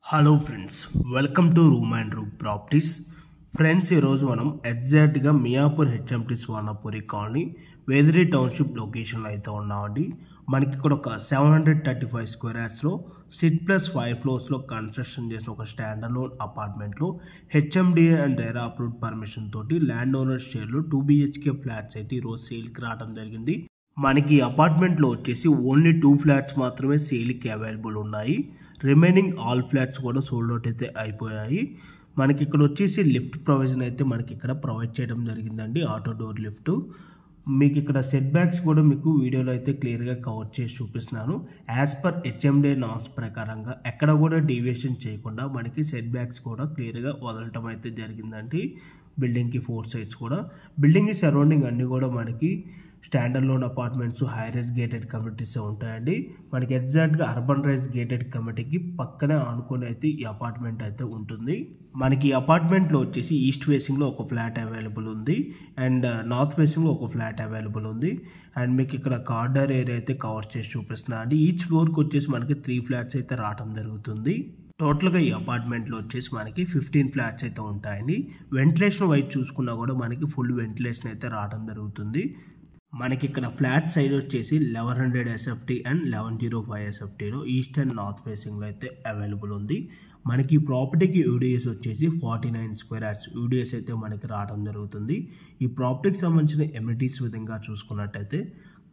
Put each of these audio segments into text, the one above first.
Hello friends, welcome to room and room properties. Friends, ఈరోజు మనం ఎగ్జాక్ట్గా Miyapur HMT Swarnapuri colony Vediri township లొకేషన్లో అయితే ఉన్నామండి. మనకి ఇక్కడ ఒక 735 స్క్వేర్ యార్డ్స్లో 6+5 ఫ్లోర్స్లో కన్స్ట్రక్షన్ చేసిన ఒక స్టాండర్డ్ లోన్ అపార్ట్మెంట్లో HMDA and RERA approved permission తోటి ల్యాండ్ ఓనర్ షేర్లో 2 BHK ఫ్లాట్స్ అయితే ఈరోజు సేల్కి రావడం జరిగింది. మనకి అపార్ట్మెంట్లో వచ్చేసి ఓన్లీ 2 ఫ్లాట్స్ మాత్రమే సేల్కి అవైలబుల్ ఉన్నాయి. రిమైనింగ్ ఆల్ ఫ్లాట్స్ కూడా సోల్డ్ అవుట్ అయితే అయిపోయాయి. మనకి ఇక్కడ వచ్చేసి లిఫ్ట్ ప్రొవిజన్ అయితే మనకి ఇక్కడ ప్రొవైడ్ చేయడం జరిగిందండి, ఆటో డోర్ లిఫ్ట్. మీకు ఇక్కడ సెట్ బ్యాక్స్ కూడా మీకు వీడియోలో అయితే క్లియర్గా కవర్ చేసి చూపిస్తున్నాను. యాజ్ పర్ హెచ్ఎండిఏ నామ్స్ ప్రకారంగా ఎక్కడ కూడా డీవియేషన్ చేయకుండా మనకి సెట్ బ్యాక్స్ కూడా క్లియర్గా వదలటం అయితే జరిగిందండి. బిల్డింగ్కి 4 సైడ్స్ కూడా, బిల్డింగ్ సరౌండింగ్ అన్నీ కూడా మనకి standalone apartments, high rise gated communities ఉంటాయండి. మనకి ఎగ్జాక్ట్గా అర్బన్ రైజ్ గేటెడ్ కమ్యూనిటీకి పక్కనే ఆనుకొని అయితే ఈ అపార్ట్మెంట్ అయితే ఉంటుంది. మనకి ఈ అపార్ట్మెంట్లో వచ్చేసి ఈస్ట్ ఫేసింగ్లో ఒక ఫ్లాట్ అవైలబుల్ ఉంది అండ్ నార్త్ ఫేసింగ్లో ఒక ఫ్లాట్ అవైలబుల్ ఉంది. అండ్ మీకు ఇక్కడ కార్డర్ ఏరియా అయితే కవర్ చేసి చూపిస్తున్నా అండి. ఈచ్ ఫ్లోర్కి వచ్చేసి మనకి 3 ఫ్లాట్స్ అయితే రావడం జరుగుతుంది. టోటల్గా ఈ అపార్ట్మెంట్లో వచ్చేసి మనకి 15 ఫ్లాట్స్ అయితే ఉంటాయండి. వెంటిలేషన్ వైజ్ చూసుకున్నా కూడా మనకి ఫుల్ వెంటిలేషన్ అయితే రావడం జరుగుతుంది. మనకి ఇక్కడ ఫ్లాట్ సైజ్ వచ్చేసి 1100 SFT అండ్ 1105 SFTలో ఈస్ట్ అండ్ నార్త్ ఫేసింగ్లో అయితే అవైలబుల్ ఉంది. మనకి ఈ ప్రాపర్టీకి యూడిఎస్ వచ్చేసి 49 స్క్వేర్ యార్డ్స్ యూడిఎస్ అయితే మనకి రావడం జరుగుతుంది. ఈ ప్రాపర్టీకి సంబంధించిన ఎమ్యూనిటీస్ విధంగా చూసుకున్నట్టయితే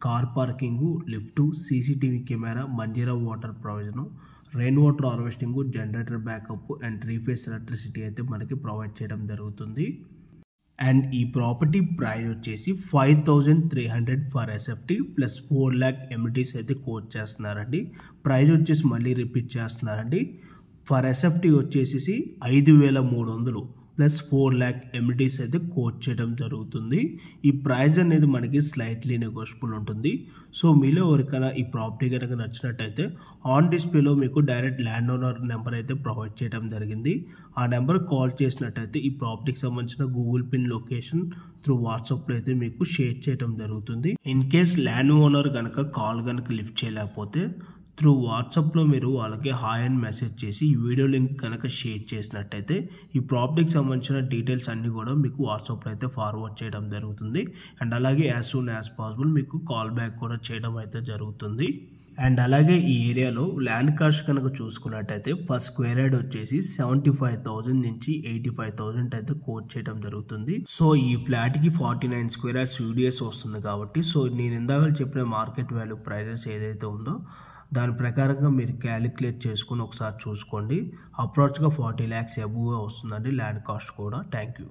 car parking, lift, CCTV camera, Manjira water provision, rain water harvesting, generator backup and 3 phase electricity అయితే మనకి ప్రొవైడ్ చేయడం జరుగుతుంది. అండ్ ఈ ప్రాపర్టీ ప్రైస్ వచ్చేసి 5300 for SFT plus 4 lakh amenities అయితే కోట్ చేస్తున్నారండి. ప్రైస్ వచ్చేసి మళ్ళీ రిపీట్ చేస్తున్నారండి. ఫర్ SFT వచ్చేసి 5300 ప్లస్ 4 lakh ఎమ్యూనిటీస్ అయితే కోట్ చేయడం జరుగుతుంది. ఈ ప్రైస్ అనేది మనకి స్లైట్లీ నెగోషియబుల్ ఉంటుంది. సో మీలో ఎవరికైనా ఈ ప్రాపర్టీ కనుక నచ్చినట్టయితే ఆన్ డిస్ప్లేలో మీకు డైరెక్ట్ ల్యాండ్ ఓనర్ నెంబర్ అయితే ప్రొవైడ్ చేయడం జరిగింది. ఆ నెంబర్ కాల్ చేసినట్టయితే ఈ ప్రాపర్టీకి సంబంధించిన గూగుల్ పిన్ లొకేషన్ త్రూ వాట్సాప్లో అయితే మీకు షేర్ చేయడం జరుగుతుంది. ఇన్ కేస్ ల్యాండ్ ఓనర్ కనుక కాల్ కనుక లిఫ్ట్ చేయలేకపోతే త్రూ వాట్సాప్లో మీరు వాళ్ళకి హాయ్ అని మెసేజ్ చేసి ఈ వీడియో లింక్ కనుక షేర్ చేసినట్టయితే ఈ ప్రాపర్టీకి సంబంధించిన డీటెయిల్స్ అన్నీ కూడా మీకు వాట్సాప్లో అయితే ఫార్వర్డ్ చేయడం జరుగుతుంది. అండ్ అలాగే యాజ్ సూన్ యాజ్ పాసిబుల్ మీకు కాల్ బ్యాక్ కూడా చేయడం అయితే జరుగుతుంది. అండ్ అలాగే ఈ ఏరియాలో ల్యాండ్ కాస్ట్ కనుక చూసుకున్నట్టయితే ఫర్ స్క్వేర్ యార్డ్ వచ్చేసి 75,000 నుంచి 85,000 అయితే కోట్ చేయడం జరుగుతుంది. సో ఈ ఫ్లాట్కి 49 స్క్వేర్ యార్డ్స్ యూడిఎస్ వస్తుంది కాబట్టి సో నేను ఇందాక చెప్పిన మార్కెట్ వాల్యూ ప్రైజెస్ ఏదైతే ఉందో దాని ప్రకారంగా మీరు క్యాలిక్యులేట్ చేసుకుని ఒకసారి చూసుకోండి. అప్రాచ్గా 40 lakhs అబోవ్ వస్తుందండి ల్యాండ్ కాస్ట్ కూడా. Thank you.